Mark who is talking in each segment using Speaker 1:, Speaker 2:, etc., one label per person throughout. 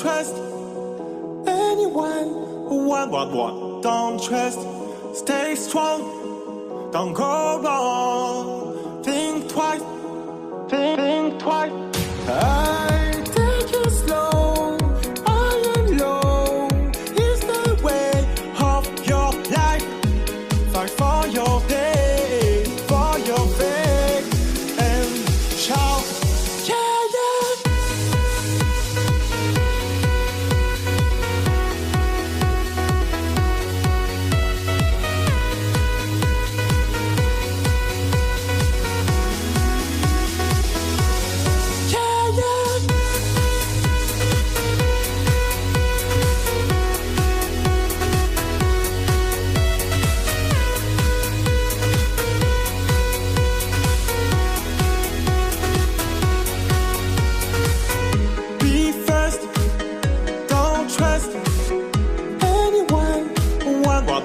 Speaker 1: trust anyone. What? Don't trust. Stay strong. Don't go wrong. Think twice. Think twice. I take it slow. I am low. Is the way of your life. Fight for your day, for your faith, and shout.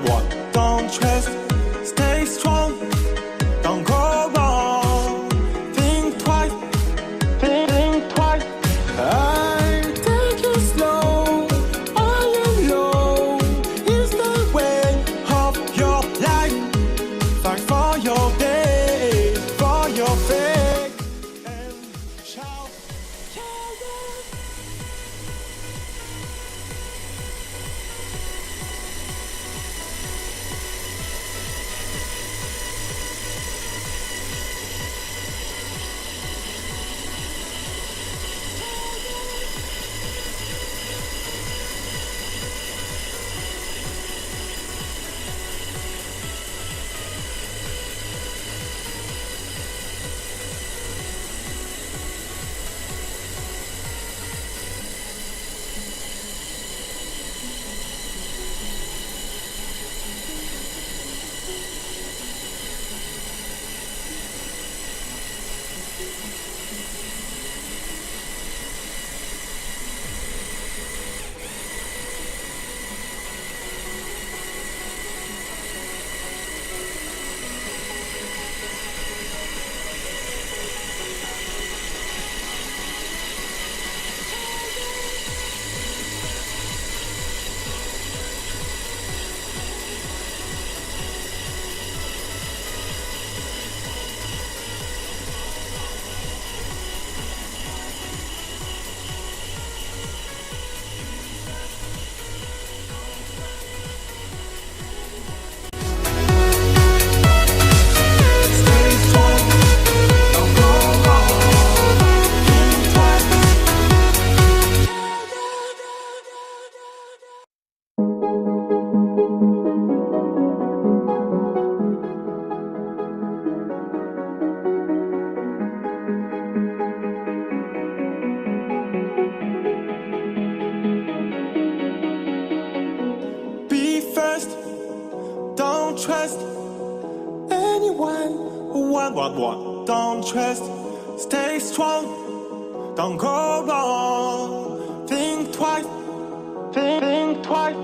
Speaker 1: What? Don't trust. Stay strong. Don't go wrong. Think twice. Think twice. I take it slow. I am low. Is the way of your life. Fight for your day, for your faith, and shout. Don't trust anyone. What? Don't trust. Stay strong. Don't go wrong. Think twice. Think twice.